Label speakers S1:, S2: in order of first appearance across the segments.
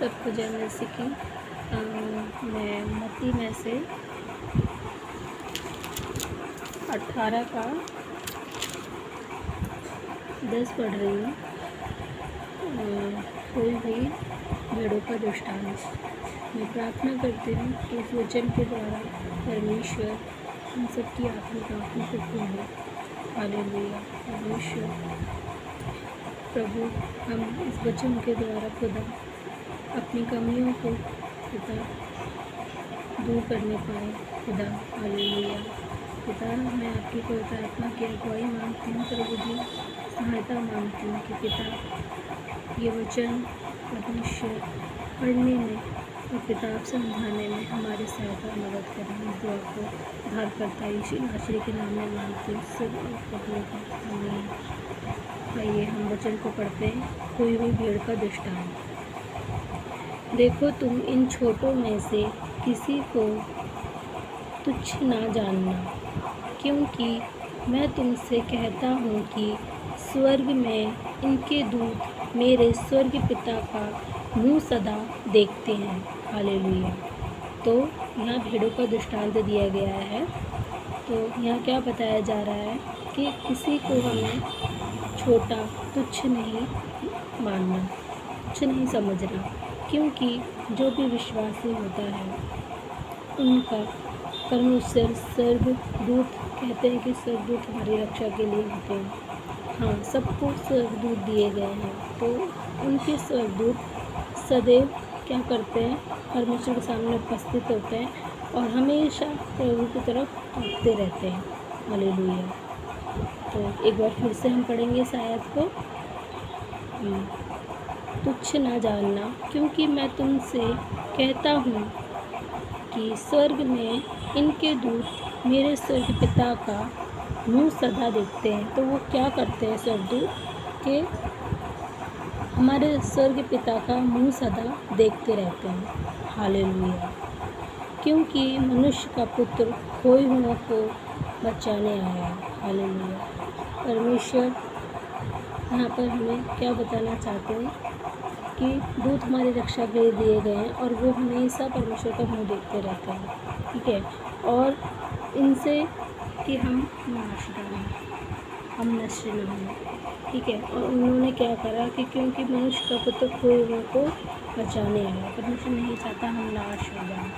S1: सबको जय मसीह की। मैं मत्ती में से 18 का 10 पढ़ रही हूँ। कोई भी भेड़ों का दृष्टांत। मैं प्रार्थना करती हूँ कि इस वचन के द्वारा परमेश्वर हम सबकी आत्मिक आँखों को खोले। हालेलुया। परमेश्वर प्रभु, हम इस वचन के द्वारा खुदा अपनी कमियों को पिता दूर करने पाए। खुदा हालेलुया। पिता, मैं आपकी पवित्र आत्मा की अगुवाई मांगती हूँ, प्रभु जी सहायता मांगती हूँ कि पिता ये वचन परमेश्वर पढ़ने में और किताब समझाने में हमारी सहायता मदद करें। इस दुआ को उद्धारकर्ता यीशु नासरी के नाम में मांगती हूँ सब प्रभु का आमीन। आइए हम वचन को पढ़ते हैं। खोई हुई भेड़ का दृष्टांत। देखो, तुम इन छोटों में से किसी को तुच्छ ना जानना, क्योंकि मैं तुमसे कहता हूँ कि स्वर्ग में इनके दूत मेरे स्वर्ग पिता का मुँह सदा देखते हैं। हालेलुया। तो यहाँ भेड़ों का दृष्टांत दिया गया है। तो यहाँ क्या बताया जा रहा है कि किसी को हमें छोटा तुच्छ नहीं मानना, तुच्छ नहीं समझना, क्योंकि जो भी विश्वासी होता है उनका परमेश्वर स्वर्गदूत कहते हैं कि स्वर्गदूत हमारी रक्षा के लिए होते हैं। हाँ, सबको स्वर्गदूत दिए गए हैं, तो उनके स्वर्गदूत सदैव क्या करते हैं, परमेश्वर के सामने उपस्थित होते हैं और हमेशा प्रभु की तरफ ताकते रहते हैं। हालेलुया। तो एक बार फिर से हम पढ़ेंगे इस आयत को। तुच्छ ना जानना, क्योंकि मैं तुमसे कहता हूँ कि स्वर्ग में इनके दूत मेरे स्वर्ग पिता का मुँह सदा देखते हैं। तो वो क्या करते हैं स्वर्गदूत के? हमारे स्वर्ग पिता का मुँह सदा देखते रहते हैं। हालेलुया। क्योंकि मनुष्य का पुत्र खोए हुओं को बचाने आया है। हालेलुया। परमेश्वर यहाँ पर हमें क्या बताना चाहते हैं कि दूत हमारी रक्षा के लिए दिए गए हैं और वो हमेशा परमेश्वर का मुँह देखते रहते हैं। ठीक है। और इनसे कि हम नाश ना हों, हम नष्ट न हों। ठीक है। और उन्होंने क्या करा कि क्योंकि मनुष्य का पुत्र खोए हुओं को बचाने आया। परमेश्वर नहीं चाहता हम नाश हो जाएं,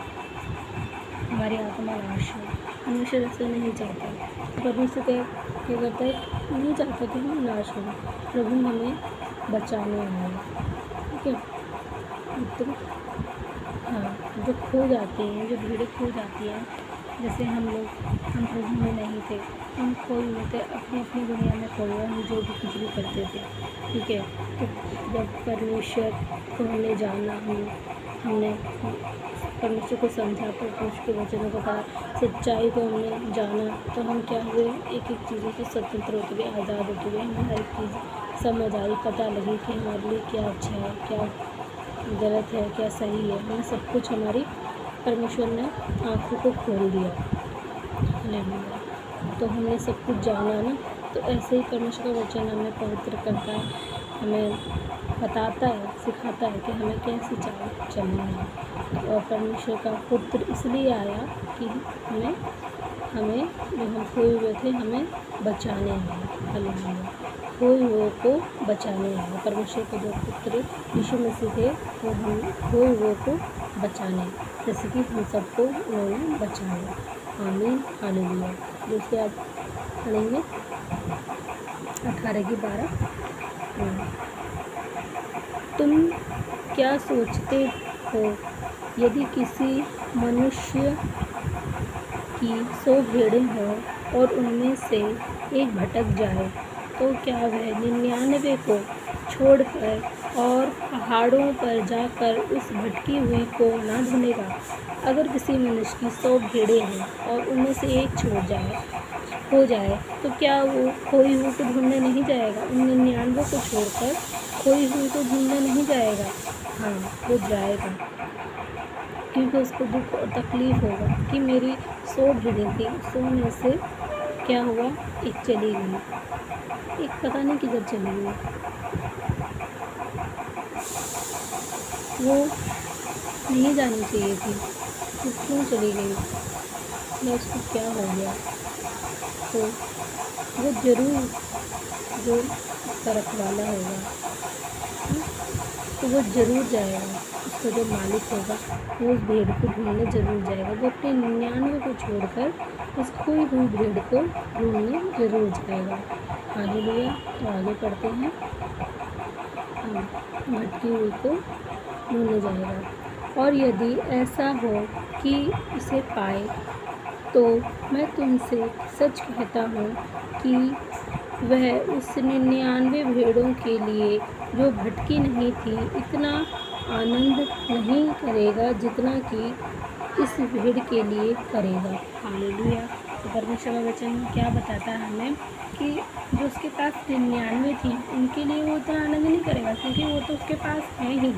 S1: हमारी आत्मा नाश हो। परमेश्वर ऐसा नहीं चाहता। परमेश्वर क्या करता है, नहीं चाहता कि हम नाश हो। प्रभु हमें बचाने आए। ठीक है। तो हाँ, जो खो जाती हैं, जो भीड़ें खो जाती हैं, जैसे हम प्रभु में नहीं थे, हम खोए हुए थे, अपनी अपनी दुनिया में खोए हुए, हम जो भी कुछ भी करते थे। ठीक है। तो जब परमेश्वर को हमने जाना, हमने परमेश्वर को समझा, परमेश्वर के वचनों को पढ़ा, सच्चाई को हमने जाना, तो हम क्या हुए, एक एक चीज़ों से स्वतंत्र होते गए, आज़ाद होते गए। हमें हर एक चीज़ समझ आई, पता लगी कि हमारे लिए क्या अच्छा है, क्या गलत है, क्या सही है। हमें सब कुछ हमारी परमेश्वर ने आँखों को खोल दिया। हालेलुया। तो हमने सब कुछ जाना ना। तो ऐसे ही परमेश्वर का वचन हमें पवित्र करता है, हमें बताता है, सिखाता है कि हमें कैसी चाल चलना है। और परमेश्वर का पुत्र इसलिए आया कि हमें जो हम खोए हुए थे, हमें बचाने आया। हालेलुया। खोए हुए को बचाने आया। परमेश्वर के जो पुत्र यीशु मसीह थे, वो हम खोए हुए को बचाने, जैसे कि हम सबको उन्होंने बचाया। आमीन। हालेलुया। दूसरे आप पढ़ेंगे 18 की 12। तुम क्या सोचते हो, यदि किसी मनुष्य की 100 भेड़ें हों और उनमें से एक भटक जाए, तो क्या वह 99 को छोड़कर और पहाड़ों पर जाकर उस भटकी हुई को ना ढूंढेगा? अगर किसी मनुष्य की 100 भेड़ें हैं और उनमें से एक खो जाए, तो क्या वो खोई हुई को ढूंढने नहीं जाएगा? उन 99 को छोड़कर खोई हुई को ढूंढने नहीं जाएगा? हाँ, वो जाएगा, क्योंकि उसको दुख और तकलीफ़ होगा कि मेरी 100 भेड़ें थी, 100 में से क्या हुआ, एक चली गई, एक पता नहीं किधर चली गई। वो नहीं जानी चाहिए थी, तो क्यों चली गई या उसको क्या हो गया? तो वो ज़रूर जो उसका रखवाला होगा, तो वो ज़रूर जाएगा, उसका जो मालिक होगा वो उस भेड़ को ढूँढने ज़रूर जाएगा। वो अपने 99 को छोड़कर उस खोई हुई भेड़ को ढूँढने ज़रूर जाएगा। हालेलुया। तो आगे पढ़ते हैं। हाँ, भटकी हुई को ढूँढने जाएगा। और यदि ऐसा हो कि उसे पाए, तो मैं तुमसे सच कहता हूँ कि वह उस 99 भेड़ों के लिए जो भटकी नहीं थी, इतना आनंद नहीं करेगा जितना कि इस भेड़ के लिए करेगा। हालेलुया। तो परमेश्वर का वचन क्या बताता है हमें कि जो उसके पास 99 थी, उनके लिए वो उतना आनंद नहीं करेगा, क्योंकि वो तो उसके पास है ही,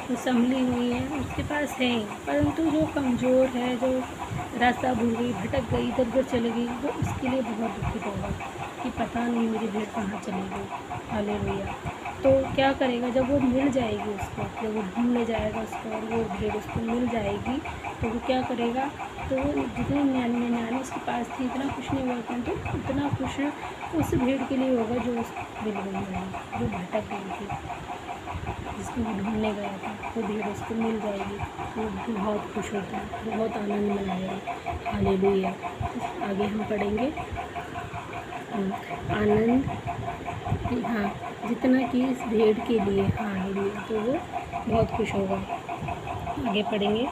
S1: वो संभली हुई है, उसके पास है ही। परंतु जो कमज़ोर है, जो रास्ता भूल गई, भटक गई, इधर उधर चली गई, वो उसके लिए बहुत दुखित होगा कि पता नहीं मेरी भेड़ कहाँ चली गई। हालेलुया। तो क्या करेगा जब वो मिल जाएगी उसको, जब वो ढूंढने जाएगा उसको और वो भेड़ उसको मिल जाएगी, तो वो क्या करेगा? तो वो जितने 99 उसके पास थी, इतना खुश नहीं हुआ, परंतु उतना खुश उस भेड़ के लिए होगा जो उस मिल गई है, जो भटक गई थी, जिसको वो ढूंढने गया था। वो भेड़ उसको मिल जाएगी, वो बहुत खुश होता है, बहुत आनंद मनाएगा। हालेलुया। आगे हम पढ़ेंगे। आनंद, हाँ, जितना कि इस भेड़ के लिए। हालेलुया। तो वो बहुत खुश होगा। आगे पढ़ेंगे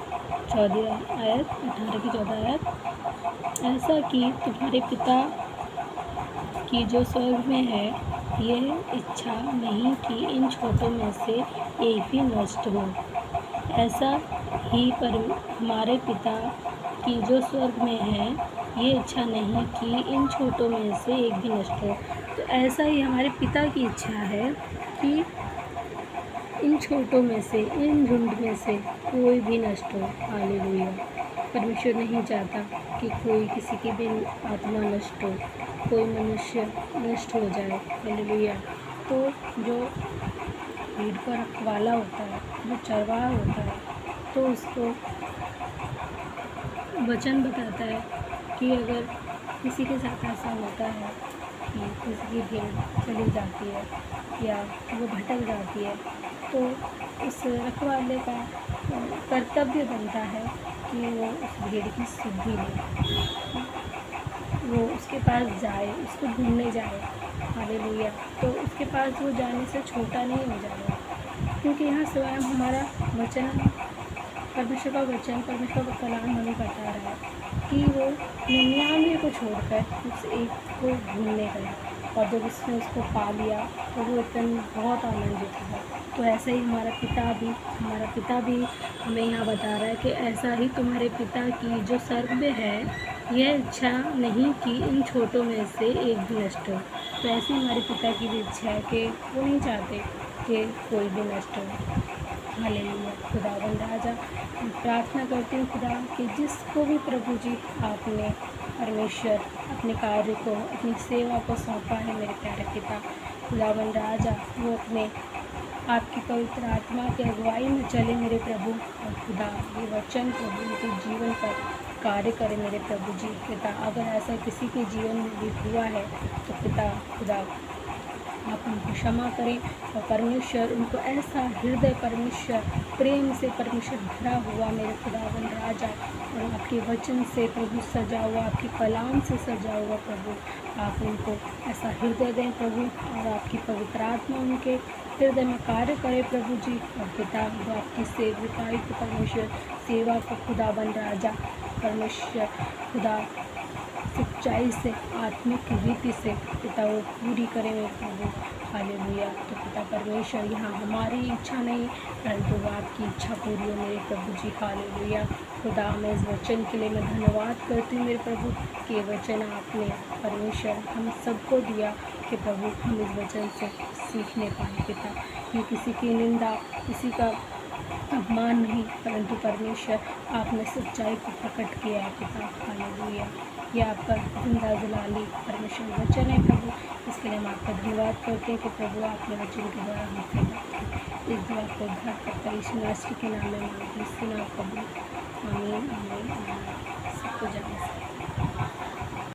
S1: 14 आयत, 18 की 14 आयत। ऐसा कि तुम्हारे पिता की जो स्वर्ग में है, यह इच्छा नहीं कि इन छोटों में से एक भी नष्ट हो। ऐसा ही हमारे पिता की जो स्वर्ग में है, ये इच्छा नहीं कि इन छोटों में से एक भी नष्ट हो। तो ऐसा ही हमारे पिता की इच्छा है कि इन छोटों में से, इन झुंड में से कोई भी नष्ट हो। हालेलुया। परमेश्वर नहीं चाहता कि कोई, किसी की भी आत्मा नष्ट हो, कोई मनुष्य नष्ट हो जाए। हालेलुया। तो जो भेड़ का रखवाला होता है, जो चरवाहा होता है, तो उसको वचन बताता है कि अगर किसी के साथ ऐसा होता है कि किसी की भेड़ चली जाती है या वो भटक जाती है, तो उस रखवाले का कर्तव्य बनता है कि वो उस भेड़ की सुधि ले, वो उसके पास जाए, उसको ढूंढने जाए। हालेलुया। तो उसके पास वो जाने से छोटा नहीं हो जाएगा, क्योंकि यहाँ स्वयं हमारा वचन, परमेश्वर का वचन, परमेश्वर का कलाम हमें बता रहा है कि वो 99 को छोड़कर उस एक को ढूंढने गए, और जब उसने उसको पा लिया तो वो इतना बहुत आनंदित हुआ। तो ऐसा ही हमारा पिता भी हमें यहाँ बता रहा है कि ऐसा ही तुम्हारे पिता की जो स्वर्ग में है, यह इच्छा नहीं कि इन छोटों में से एक भी नष्ट हो। तो ऐसी हमारे पिता की भी इच्छा है कि वो नहीं चाहते कि कोई भी नष्ट हो। हालेलुया। खुदावंद राजा, प्रार्थना करती हूँ खुदा कि जिसको भी प्रभु जी आपने परमेश्वर अपने कार्य को, अपनी सेवा को सौंपा है, मेरे प्यारे पिता खुदावंद राजा, वो अपने आपकी पवित्र आत्मा की अगुवाई में चले मेरे प्रभु, और खुदा ये वचन प्रभु उनके जीवन पर कार्य करे मेरे प्रभु जी। पिता अगर ऐसा किसी के जीवन में भी हुआ है तो पिता खुदा आप उनको क्षमा करें, और परमेश्वर उनको ऐसा हृदय परमेश्वर प्रेम से परमेश्वर भरा हुआ मेरे खुदावंद राजा, और आपके वचन से प्रभु सजा हुआ, आपके कलाम से सजा हुआ प्रभु, आप उनको ऐसा हृदय दें प्रभु, और आपकी पवित्र आत्मा उनके हृदय में कार्य करे प्रभु जी। और पिता जो आपकी सेवकाई को परमेश्वर सेवा को खुदावंद राजा परमेश्वर खुदा सच्चाई से, आत्मिक रीति से पिता वो पूरी करें मेरे प्रभु। हालेलुया। तो पिता परमेश्वर, यहाँ हमारी इच्छा नहीं परंतु वो आपकी इच्छा पूरी हो मेरे प्रभु जी। हालेलुया। खुदा मैं इस वचन के लिए मैं धन्यवाद करती हूँ मेरे प्रभु कि ये वचन आपने परमेश्वर हम सबको दिया कि प्रभु हम इस वचन से सीखने पाए पिता। ये किसी की निंदा, किसी का अपमान नहीं, परंतु परमेश्वर आपने सच्चाई को प्रकट किया है पिता। हालेलुया। यह आपका जिंदा जलाली परमेश्वर वचन है प्रभु, इसके लिए हम आपका धन्यवाद करते हैं कि प्रभु आपने वचन के द्वारा हमसे इस दुआ को घर पर यीशु मसीह के नाम में मांगती, सुना कबूल। आमीन।